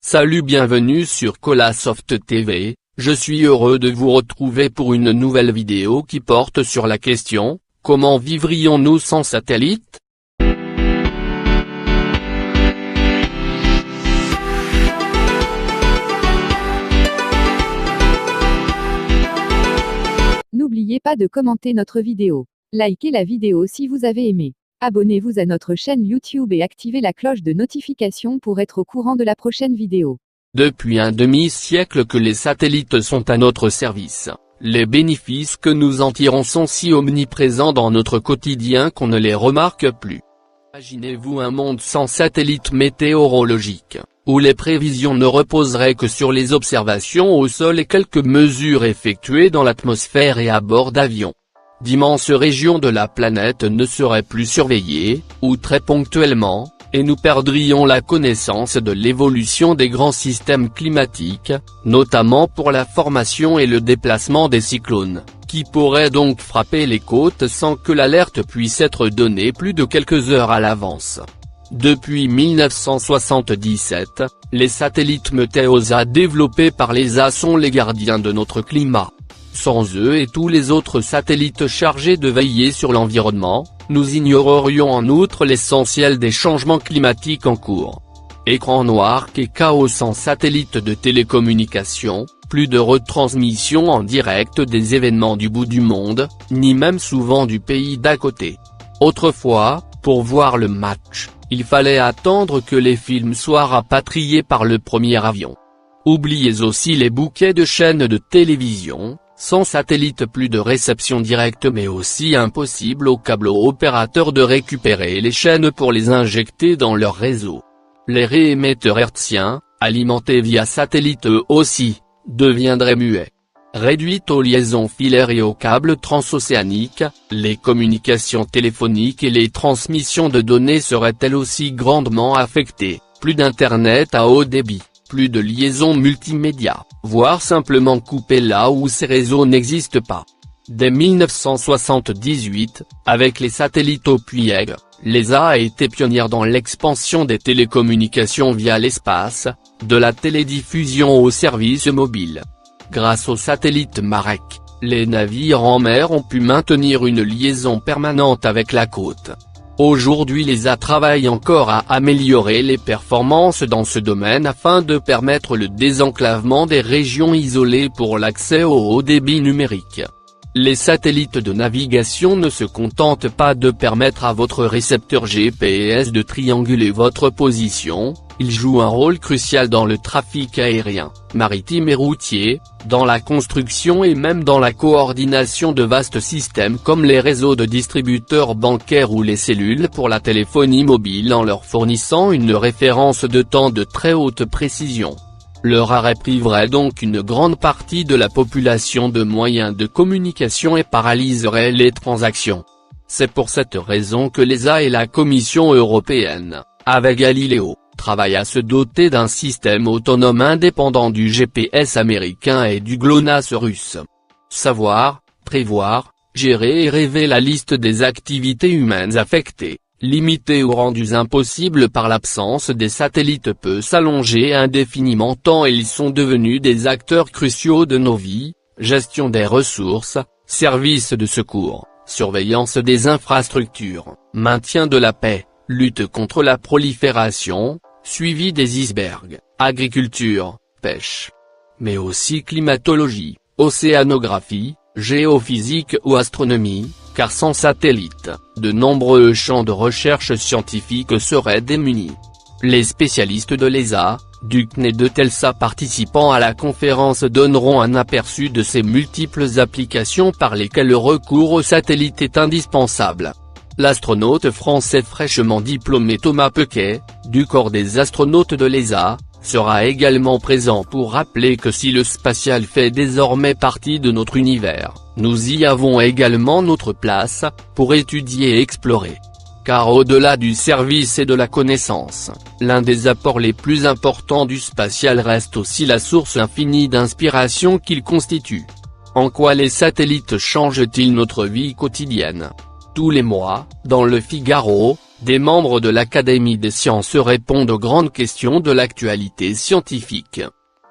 Salut, bienvenue sur Colasoft TV, je suis heureux de vous retrouver pour une nouvelle vidéo qui porte sur la question, comment vivrions-nous sans satellite? N'oubliez pas de commenter notre vidéo. Likez la vidéo si vous avez aimé. Abonnez-vous à notre chaîne YouTube et activez la cloche de notification pour être au courant de la prochaine vidéo. Depuis un demi-siècle que les satellites sont à notre service, les bénéfices que nous en tirons sont si omniprésents dans notre quotidien qu'on ne les remarque plus. Imaginez-vous un monde sans satellite météorologique, où les prévisions ne reposeraient que sur les observations au sol et quelques mesures effectuées dans l'atmosphère et à bord d'avions. D'immenses régions de la planète ne seraient plus surveillées, ou très ponctuellement, et nous perdrions la connaissance de l'évolution des grands systèmes climatiques, notamment pour la formation et le déplacement des cyclones, qui pourraient donc frapper les côtes sans que l'alerte puisse être donnée plus de quelques heures à l'avance. Depuis 1977, les satellites Meteosat développés par l'ESA sont les gardiens de notre climat. Sans eux et tous les autres satellites chargés de veiller sur l'environnement, nous ignorerions en outre l'essentiel des changements climatiques en cours. Écran noir et chaos sans satellites de télécommunication, plus de retransmission en direct des événements du bout du monde, ni même souvent du pays d'à côté. Autrefois, pour voir le match, il fallait attendre que les films soient rapatriés par le premier avion. Oubliez aussi les bouquets de chaînes de télévision. Sans satellite, plus de réception directe, mais aussi impossible aux câbles opérateurs de récupérer les chaînes pour les injecter dans leur réseau. Les réémetteurs hertziens, alimentés via satellite eux aussi, deviendraient muets. Réduites aux liaisons filaires et aux câbles transocéaniques, les communications téléphoniques et les transmissions de données seraient elles aussi grandement affectées, plus d'internet à haut débit. Plus de liaisons multimédia, voire simplement coupées là où ces réseaux n'existent pas. Dès 1978, avec les satellites au Puyeg, l'ESA a été pionnière dans l'expansion des télécommunications via l'espace, de la télédiffusion aux services mobiles. Grâce aux satellites Marek, les navires en mer ont pu maintenir une liaison permanente avec la côte. Aujourd'hui, l'ESA travaille encore à améliorer les performances dans ce domaine afin de permettre le désenclavement des régions isolées pour l'accès au haut débit numérique. Les satellites de navigation ne se contentent pas de permettre à votre récepteur GPS de trianguler votre position, ils jouent un rôle crucial dans le trafic aérien, maritime et routier, dans la construction et même dans la coordination de vastes systèmes comme les réseaux de distributeurs bancaires ou les cellules pour la téléphonie mobile en leur fournissant une référence de temps de très haute précision. Leur arrêt priverait donc une grande partie de la population de moyens de communication et paralyserait les transactions. C'est pour cette raison que l'ESA et la Commission européenne, avec Galileo, travaillent à se doter d'un système autonome indépendant du GPS américain et du GLONASS russe. Savoir, prévoir, gérer et rêver la liste des activités humaines affectées, limitées ou rendues impossibles par l'absence des satellites peut s'allonger indéfiniment tant ils sont devenus des acteurs cruciaux de nos vies, gestion des ressources, services de secours, surveillance des infrastructures, maintien de la paix, lutte contre la prolifération, suivi des icebergs, agriculture, pêche. Mais aussi climatologie, océanographie, géophysique ou astronomie, car sans satellite, de nombreux champs de recherche scientifique seraient démunis. Les spécialistes de l'ESA, du CNES et de TELSA participant à la conférence donneront un aperçu de ces multiples applications par lesquelles le recours au satellite est indispensable. L'astronaute français fraîchement diplômé Thomas Pesquet, du corps des astronautes de l'ESA, sera également présent pour rappeler que si le spatial fait désormais partie de notre univers, nous y avons également notre place, pour étudier et explorer. Car au-delà du service et de la connaissance, l'un des apports les plus importants du spatial reste aussi la source infinie d'inspiration qu'il constitue. En quoi les satellites changent-ils notre vie quotidienne ? Tous les mois, dans le Figaro, des membres de l'Académie des sciences répondent aux grandes questions de l'actualité scientifique.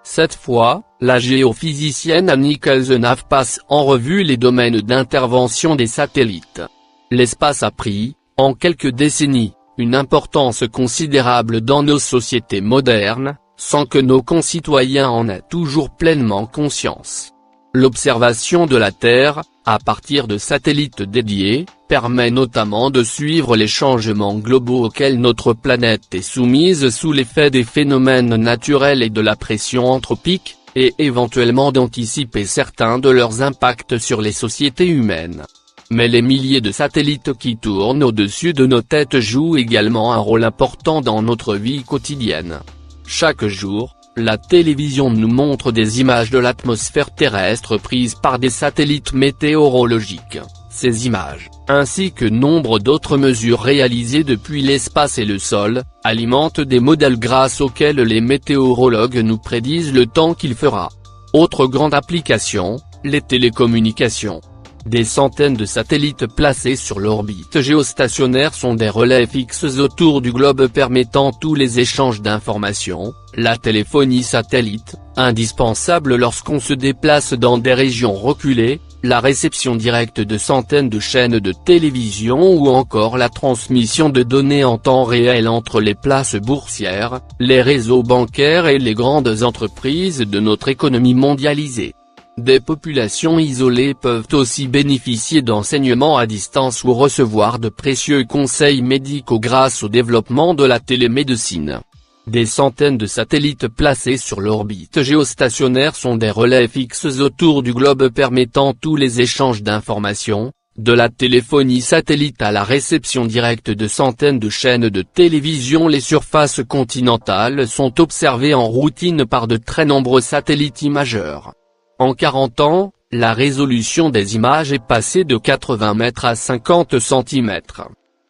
Cette fois, la géophysicienne Annick Elsenave passe en revue les domaines d'intervention des satellites. L'espace a pris, en quelques décennies, une importance considérable dans nos sociétés modernes, sans que nos concitoyens en aient toujours pleinement conscience. L'observation de la Terre, à partir de satellites dédiés, permet notamment de suivre les changements globaux auxquels notre planète est soumise sous l'effet des phénomènes naturels et de la pression anthropique, et éventuellement d'anticiper certains de leurs impacts sur les sociétés humaines. Mais les milliers de satellites qui tournent au-dessus de nos têtes jouent également un rôle important dans notre vie quotidienne. Chaque jour, la télévision nous montre des images de l'atmosphère terrestre prises par des satellites météorologiques. Ces images, ainsi que nombre d'autres mesures réalisées depuis l'espace et le sol, alimentent des modèles grâce auxquels les météorologues nous prédisent le temps qu'il fera. Autre grande application, les télécommunications. Des centaines de satellites placés sur l'orbite géostationnaire sont des relais fixes autour du globe permettant tous les échanges d'informations, la téléphonie satellite, indispensable lorsqu'on se déplace dans des régions reculées, la réception directe de centaines de chaînes de télévision ou encore la transmission de données en temps réel entre les places boursières, les réseaux bancaires et les grandes entreprises de notre économie mondialisée. Des populations isolées peuvent aussi bénéficier d'enseignements à distance ou recevoir de précieux conseils médicaux grâce au développement de la télémédecine. Des centaines de satellites placés sur l'orbite géostationnaire sont des relais fixes autour du globe permettant tous les échanges d'informations, de la téléphonie satellite à la réception directe de centaines de chaînes de télévision. Les surfaces continentales sont observées en routine par de très nombreux satellites imageurs. En 40 ans, la résolution des images est passée de 80 mètres à 50 cm.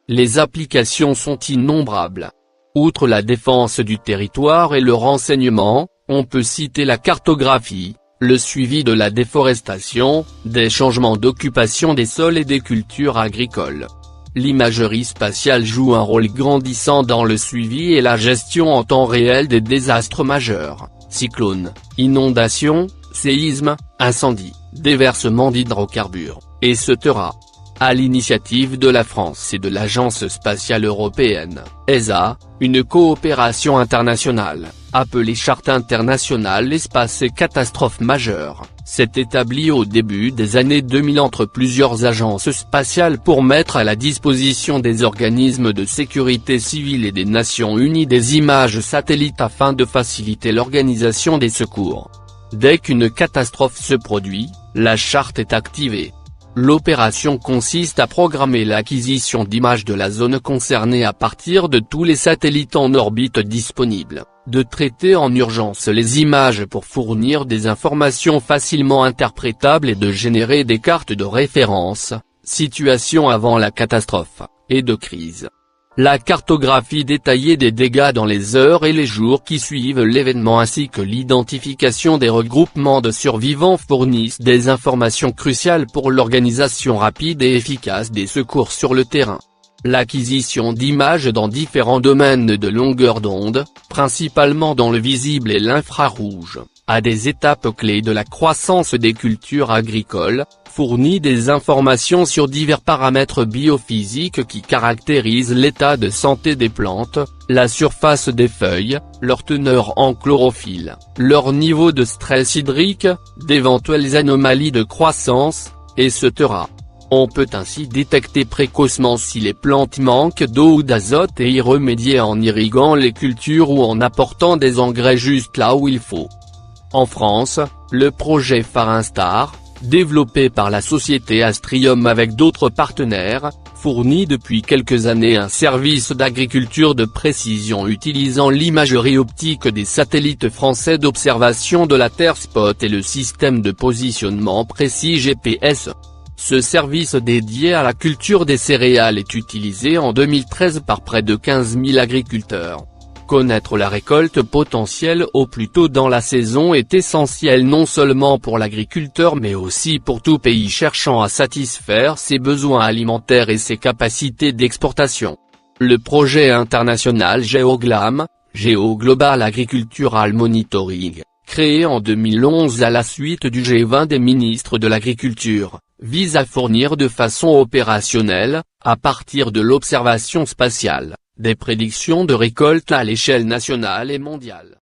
Les applications sont innombrables. Outre la défense du territoire et le renseignement, on peut citer la cartographie, le suivi de la déforestation, des changements d'occupation des sols et des cultures agricoles. L'imagerie spatiale joue un rôle grandissant dans le suivi et la gestion en temps réel des désastres majeurs, cyclones, inondations, séismes, incendies, déversements d'hydrocarbures, etc. À l'initiative de la France et de l'Agence spatiale européenne, ESA, une coopération internationale, appelée Charte internationale espace et catastrophes majeures, s'est établie au début des années 2000 entre plusieurs agences spatiales pour mettre à la disposition des organismes de sécurité civile et des Nations Unies des images satellites afin de faciliter l'organisation des secours. Dès qu'une catastrophe se produit, la charte est activée. L'opération consiste à programmer l'acquisition d'images de la zone concernée à partir de tous les satellites en orbite disponibles, de traiter en urgence les images pour fournir des informations facilement interprétables et de générer des cartes de référence, situation avant la catastrophe, et de crise. La cartographie détaillée des dégâts dans les heures et les jours qui suivent l'événement ainsi que l'identification des regroupements de survivants fournissent des informations cruciales pour l'organisation rapide et efficace des secours sur le terrain. L'acquisition d'images dans différents domaines de longueur d'onde, principalement dans le visible et l'infrarouge, à des étapes clés de la croissance des cultures agricoles, fournit des informations sur divers paramètres biophysiques qui caractérisent l'état de santé des plantes, la surface des feuilles, leur teneur en chlorophylle, leur niveau de stress hydrique, d'éventuelles anomalies de croissance, etc. On peut ainsi détecter précocement si les plantes manquent d'eau ou d'azote et y remédier en irriguant les cultures ou en apportant des engrais juste là où il faut. En France, le projet Phare Instar, développé par la société Astrium avec d'autres partenaires, fournit depuis quelques années un service d'agriculture de précision utilisant l'imagerie optique des satellites français d'observation de la Terre Spot et le système de positionnement précis GPS. Ce service dédié à la culture des céréales est utilisé en 2013 par près de 15 000 agriculteurs. Connaître la récolte potentielle au plus tôt dans la saison est essentiel non seulement pour l'agriculteur mais aussi pour tout pays cherchant à satisfaire ses besoins alimentaires et ses capacités d'exportation. Le projet international GeoGLAM, Global Agricultural Monitoring, créé en 2011 à la suite du G20 des ministres de l'Agriculture, vise à fournir de façon opérationnelle, à partir de l'observation spatiale, des prédictions de récolte à l'échelle nationale et mondiale.